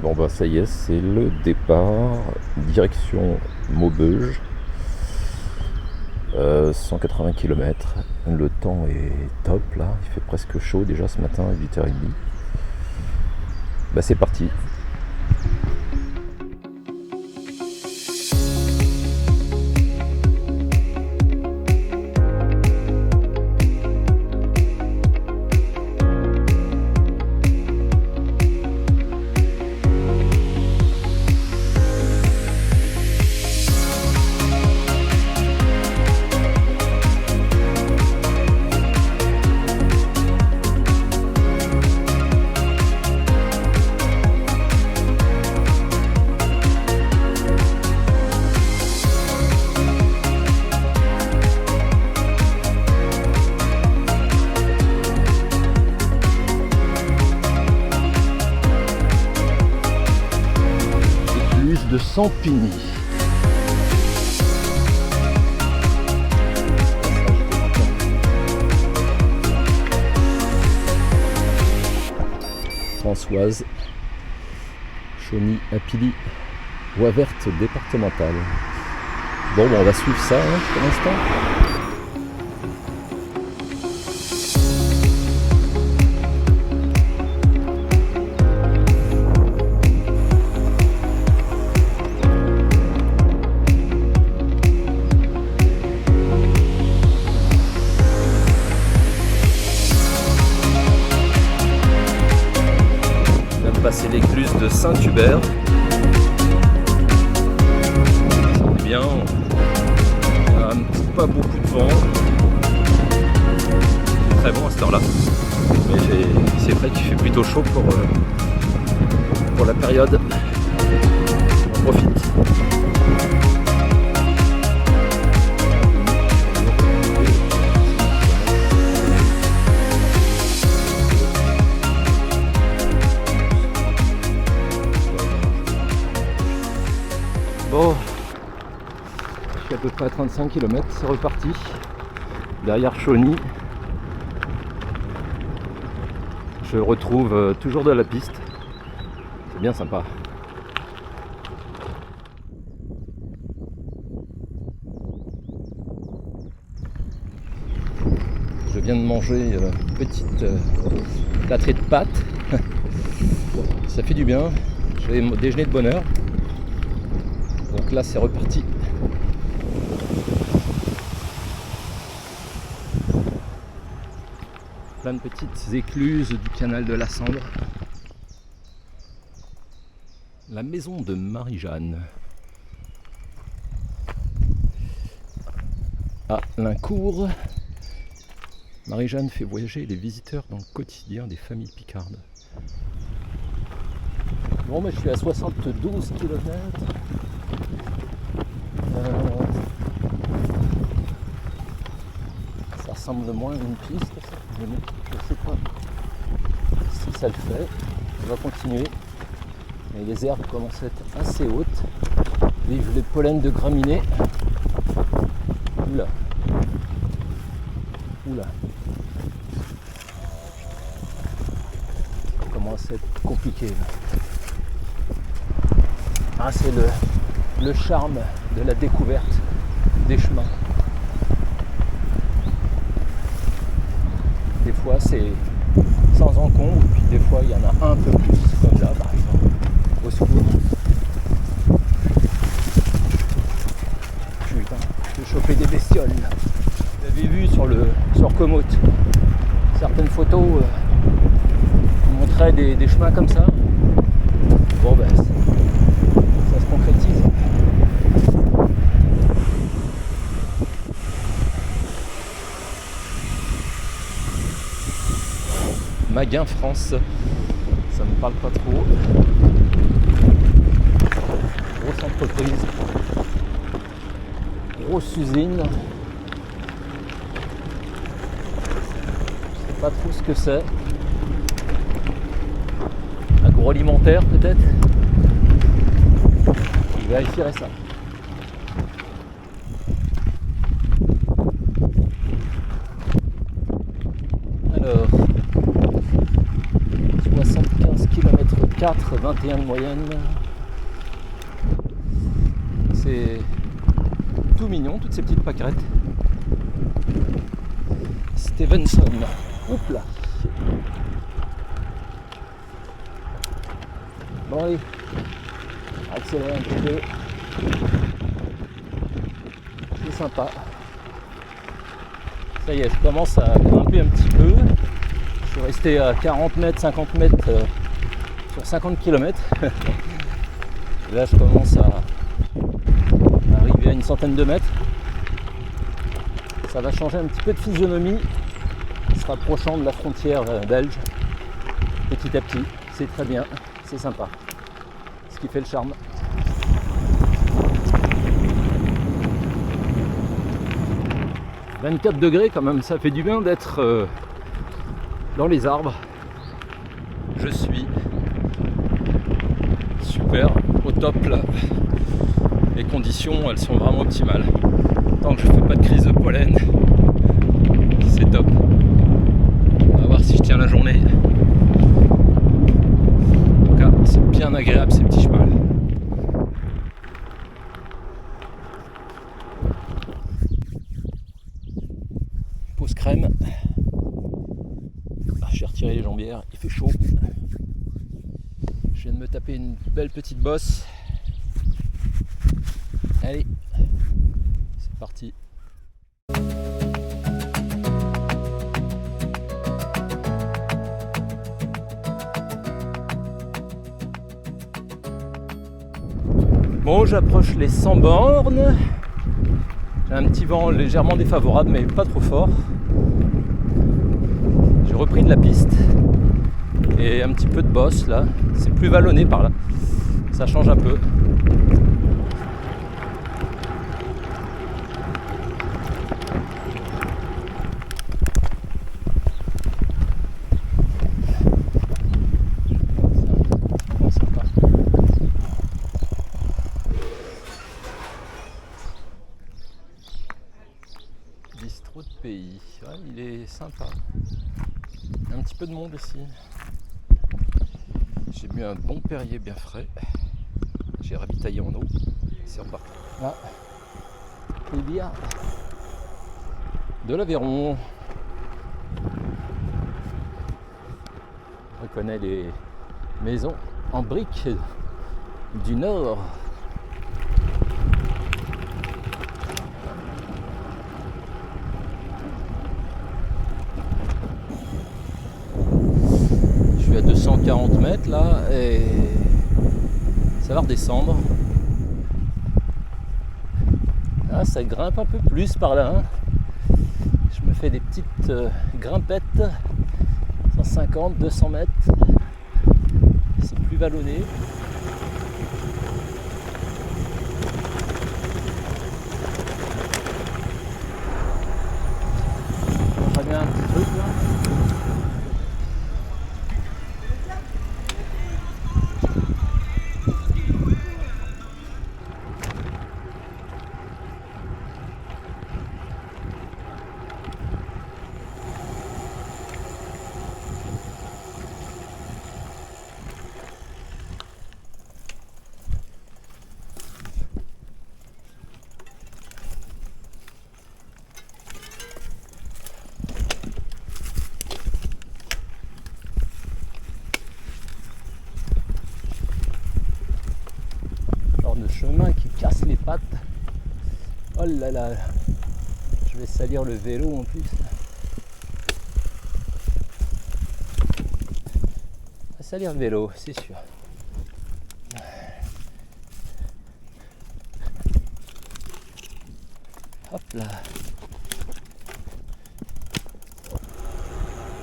Bon bah ça y est, c'est le départ, direction Maubeuge, 180 km. Le temps est top là, il fait presque chaud déjà ce matin à 8h30. Bah c'est parti. De Sampigny. Françoise, Chauny, Apilly, voie verte départementale. Bon, on va suivre ça pour l'instant. Passer l'écluse de Saint-Hubert. C'est bien, il y a pas beaucoup de vent. C'est très bon à cette heure-là. Mais c'est vrai qu'il fait plutôt chaud pour la période. On profite. Bon, je suis à peu près à 35 km, c'est reparti. Derrière Chauny, je retrouve toujours de la piste. C'est bien sympa. Je viens de manger une petite plâtrée de pâtes. Ça fait du bien. J'ai déjeuné de bonne heure. Donc là c'est reparti. Plein de petites écluses du canal de la Cendre. La maison de Marie-Jeanne. À Lincourt, Marie-Jeanne fait voyager les visiteurs dans le quotidien des familles picardes. Bon, mais je suis à 72 km. Ça ressemble moins à une piste, ça. Je sais pas si ça le fait. On va continuer. Et les herbes commencent à être assez hautes. Vive les pollens de graminées. Oula. Oula. Ça commence à être compliqué là. Ah, c'est le charme de la découverte des chemins. Des fois c'est sans encombre, puis des fois il y en a un peu plus, comme là par exemple. Au secours. Putain, j'ai chopé des bestioles là. Vous avez vu sur Komoot, certaines photos montraient des chemins comme ça. Bon ben ça se concrétise. Maguin France, ça me parle pas trop. Grosse entreprise, grosse usine. Je sais pas trop ce que c'est. Agroalimentaire peut-être. Je vérifierai ça. Alors, 75 15 km 4, 21 de moyenne. C'est tout mignon, toutes ces petites pâquerettes. Stevenson. Oups là. Bon allez, accélérer un petit peu. C'est sympa. Ça y est, je commence à grimper un petit peu. Je suis resté à 40 mètres, 50 mètres sur 50 km. Et là, je commence à arriver à une centaine de mètres. Ça va changer un petit peu de physionomie, se rapprochant de la frontière belge, petit à petit. C'est très bien, c'est sympa. Ce qui fait le charme. « 24 degrés quand même, ça fait du bien d'être dans les arbres. Je suis super au top là. Les conditions, elles sont vraiment optimales. Tant que je fais pas de crise de pollen, c'est top. On va voir si je tiens la journée. En tout cas, c'est bien agréable ces petits chemins. Pause crème. J'ai retiré les jambières, il fait chaud. Je viens de me taper une belle petite bosse. Allez, c'est parti. Bon, j'approche les 100 bornes. J'ai un petit vent légèrement défavorable, mais pas trop fort. J'ai repris de la piste et un petit peu de bosse là. C'est plus vallonné par là. Ça change un peu. Bistrot de pays, ouais, il est sympa. Il y a un petit peu de monde ici. J'ai bu un bon Perrier bien frais. J'ai ravitaillé en eau. C'est reparti. Là, il y a de l'Aveyron. On reconnaît les maisons en briques du Nord. Je suis à 240 mètres là et ça va redescendre. Ah, ça grimpe un peu plus par là. Hein. Je me fais des petites grimpettes. 150, 200 mètres. C'est plus vallonné. J'aimerais bien un petit truc là. De chemin qui casse les pattes. Oh là là, je vais salir le vélo en plus. Je vais salir le vélo, c'est sûr. Hop là.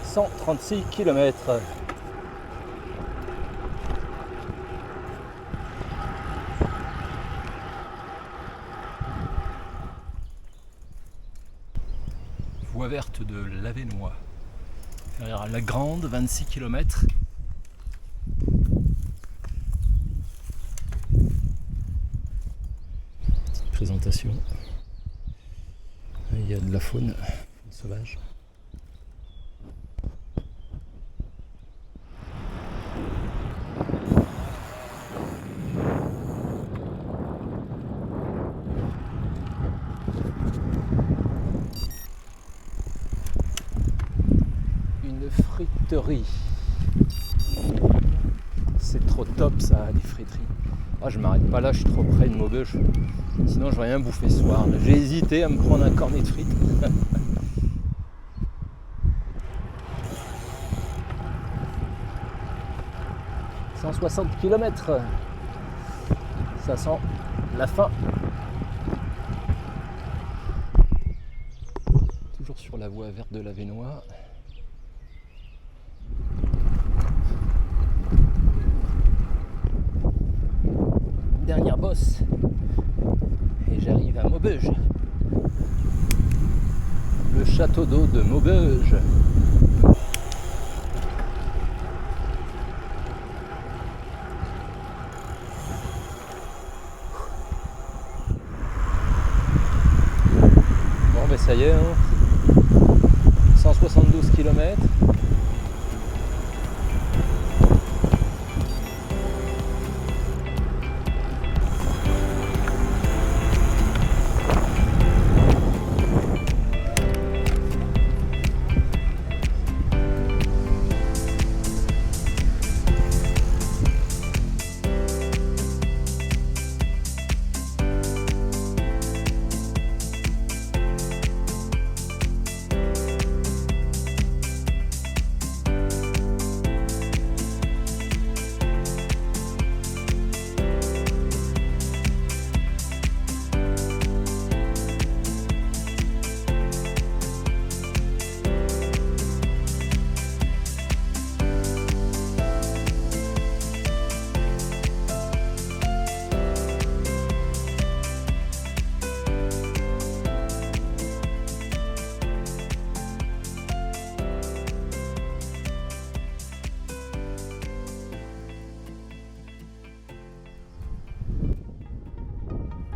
136 km. Voie verte de l'Avesnois. Derrière la Grande, 26 km. Petite présentation. Il y a de la faune sauvage. être au top ça, les friteries. Ah, je m'arrête pas là, je suis trop près de Maubeuge. Sinon je vais rien bouffer ce soir. J'ai hésité à me prendre un cornet de frites. 160 km. Ça sent la fin. Toujours sur la voie verte de l'Avesnois. Dernière bosse. Et j'arrive à Maubeuge. Le château d'eau de Maubeuge. Bon ben ça y est, hein. 172 km.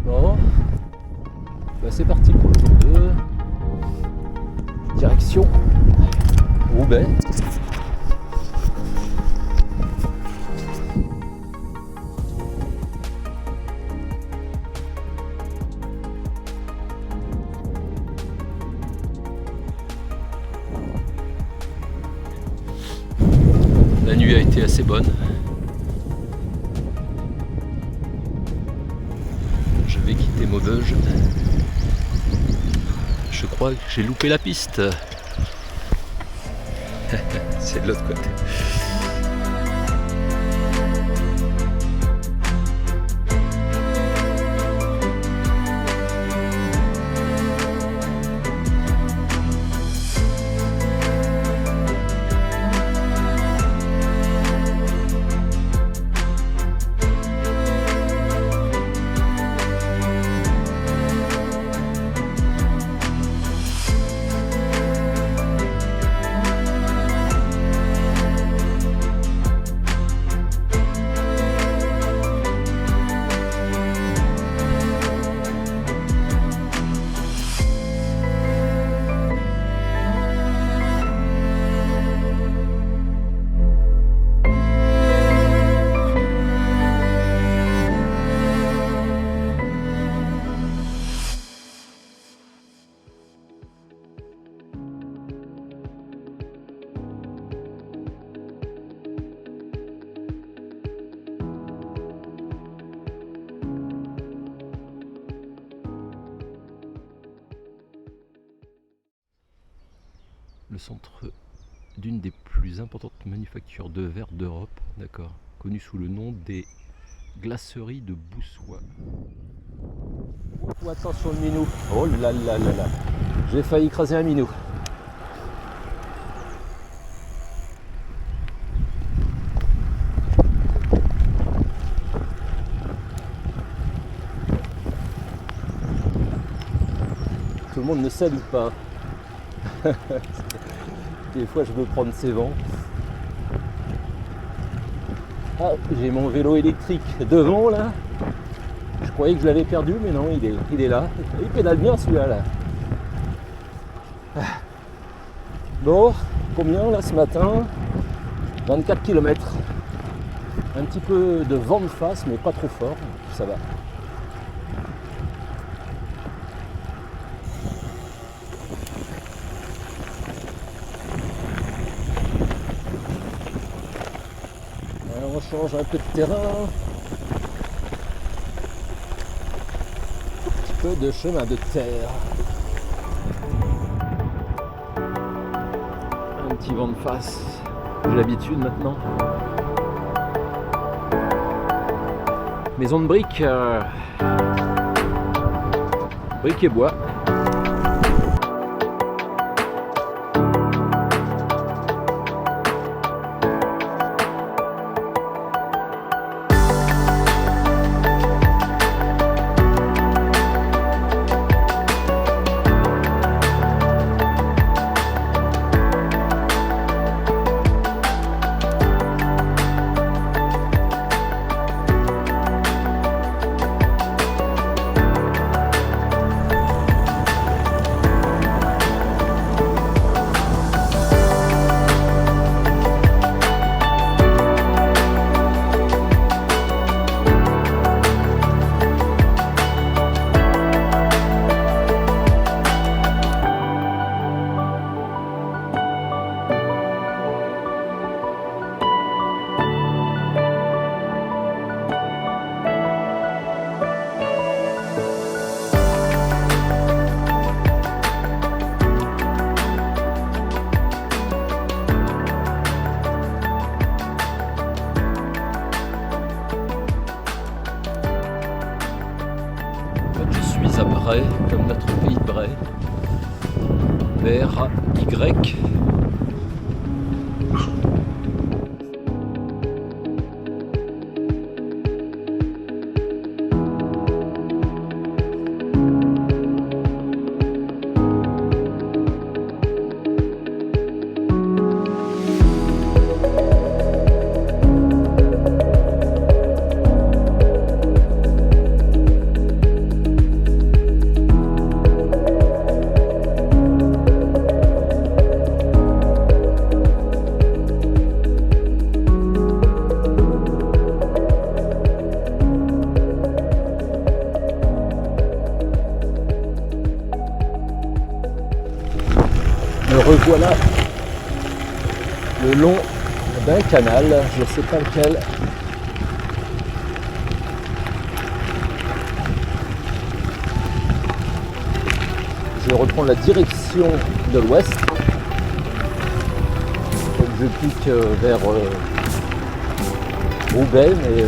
Bon, bah c'est parti pour le jour 2. Direction Roubaix. La nuit a été assez bonne. Je vais quitter Maubeuge. Je crois que j'ai loupé la piste. C'est de l'autre côté. Le centre d'une des plus importantes manufactures de verre d'Europe, d'accord, connue sous le nom des glaceries de Boussois. Oh, attention le minou, oh là là là là, j'ai failli écraser un minou. Tout le monde ne salue pas. Des fois je veux prendre ces vents. Ah, j'ai mon vélo électrique devant là. Je croyais que je l'avais perdu, mais non, il est là. Il pédale bien celui-là là. Bon, combien là ce matin? 24 km. Un petit peu de vent de face, mais pas trop fort, ça va. change un peu de terrain. Un petit peu de chemin de terre. Un petit vent de face. J'ai l'habitude maintenant. Maison de briques. Briques et bois. À Bray, comme notre pays de Bray, vers Y. Me revoilà le long d'un canal, je ne sais pas lequel. Je reprends la direction de l'ouest. Donc je pique vers Roubaix, mais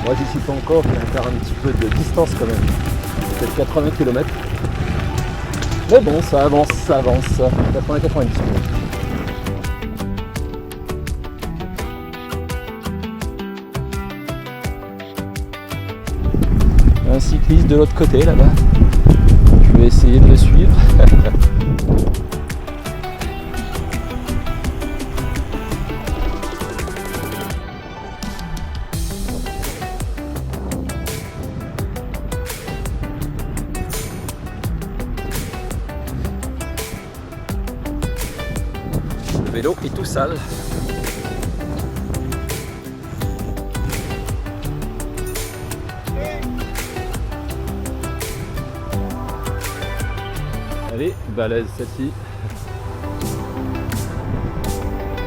moi j'y suis pas encore, il y a encore un petit peu de distance quand même, peut-être 80 km. Mais bon, ça avance, 80-90. Un cycliste de l'autre côté là-bas. Je vais essayer de le suivre. Le vélo est tout sale. Allez, balèze celle-ci.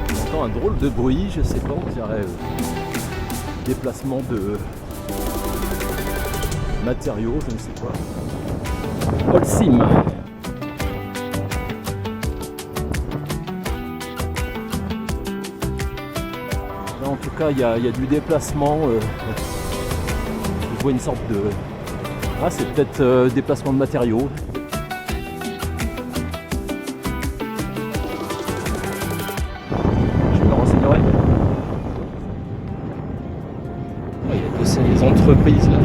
J'entends un drôle de bruit, je sais pas, on dirait déplacement de matériaux, je ne sais quoi. Holcim. Là, en tout cas, il y a du déplacement. Je vois une sorte de... Ah, c'est peut-être déplacement de matériaux. Je me renseignerai. Il y a que ces entreprises là.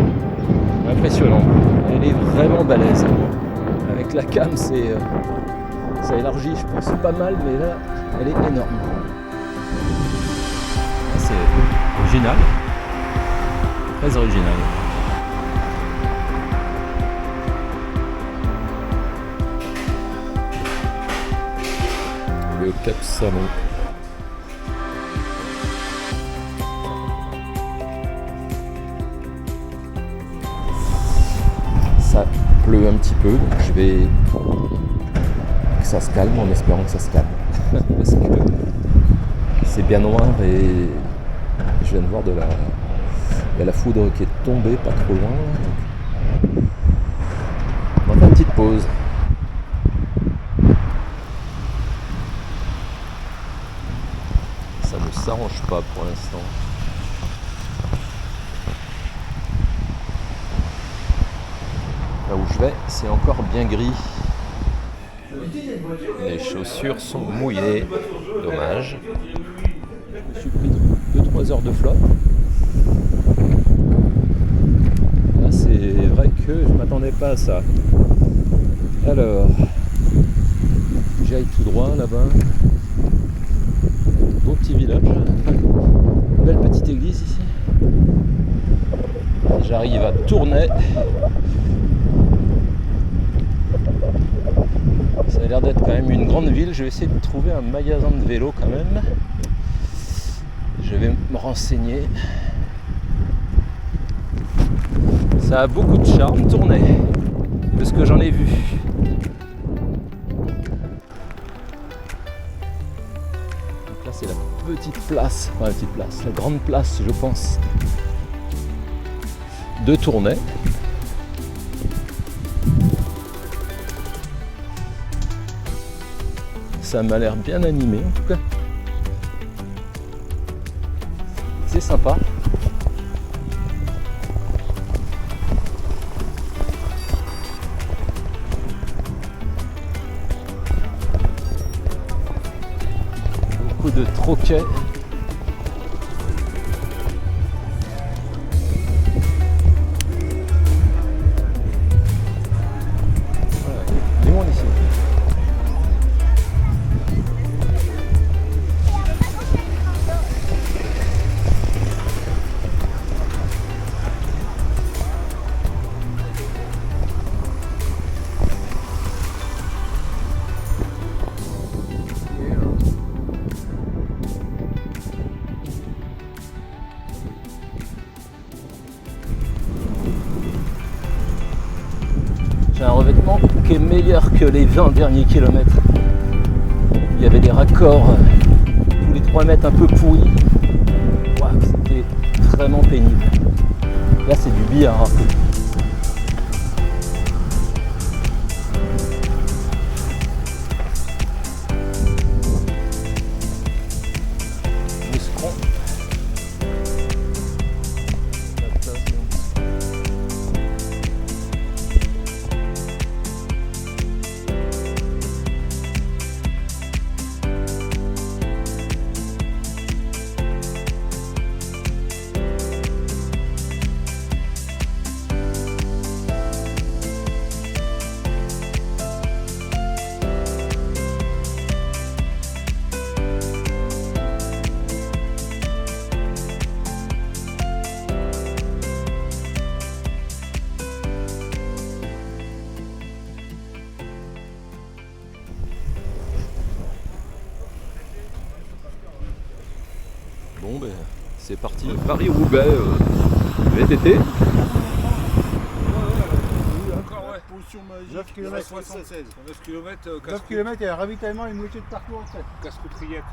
Impressionnant. Elle est vraiment balèze. Avec la cam, ça élargit, je pense, pas mal, mais là, elle est énorme. C'est original. Très original. Le Cap Salon. Ça pleut un petit peu, donc je vais que ça se calme en espérant que ça se calme. Parce que c'est bien noir et je je viens de voir il y a la foudre qui est tombée pas trop loin. On va faire une petite pause. Ça ne s'arrange pas pour l'instant. Là où je vais, c'est encore bien gris. Les chaussures sont mouillées. Dommage. Je me suis pris 2-3 heures de flotte. Là, c'est vrai que je ne m'attendais pas à ça. Alors, j'aille tout droit là-bas. Beau petit village. Belle petite église ici. J'arrive à Tournai. Ça a l'air d'être quand même une grande ville. Je vais essayer de trouver un magasin de vélo quand même. Je vais me renseigner. Ça a beaucoup de charme, Tournai, de ce que j'en ai vu. Donc là c'est la petite place, enfin la petite place, la grande place je pense, de Tournai. Ça m'a l'air bien animé en tout cas. C'est sympa. Beaucoup de troquets. Voilà, du monde ici. J'ai un revêtement qui est meilleur que les 20 derniers kilomètres. Il y avait des raccords tous les 3 mètres un peu pourris. Wow, c'était vraiment pénible. Là c'est du billard un peu. Bon ben c'est parti. Paris-Roubaix VTT. Encore, ouais. 9 km 76. 9 km, il y a un ravitaillement et une moitié de parcours en fait. Casse-coutriette.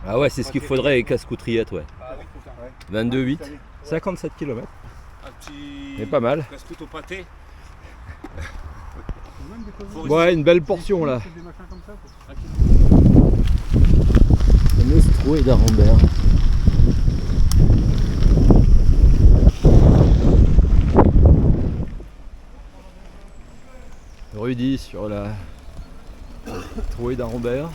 Ah ouais, c'est ce qu'il faudrait, casse-coutriette, ouais. Ah oui, c'est ça. 22,8, 57 km. Un petit. Mais pas mal. Casse-croûte au pâté. Ouais, une belle portion là. Des machins comme ça, quoi. Fameuse trouée d'Arambert. Rudy sur la trouée d'Arambert.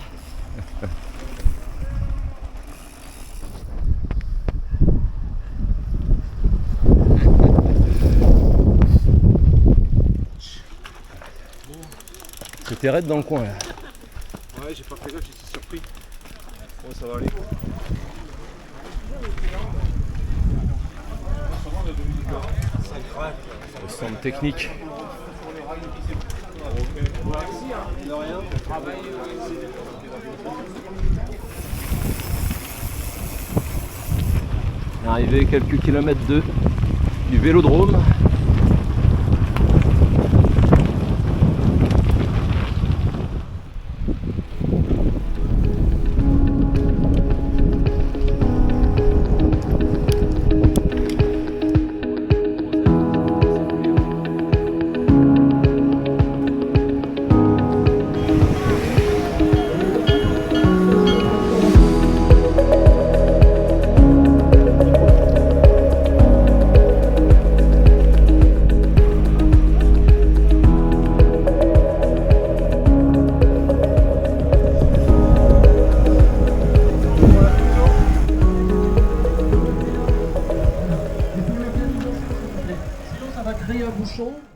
C'était raide dans le coin là. Ouais, j'ai pas fait gaffe, j'étais surpris. Bon, ça va aller. Le centre technique. Arrivé quelques kilomètres du vélodrome. y a un bouchon.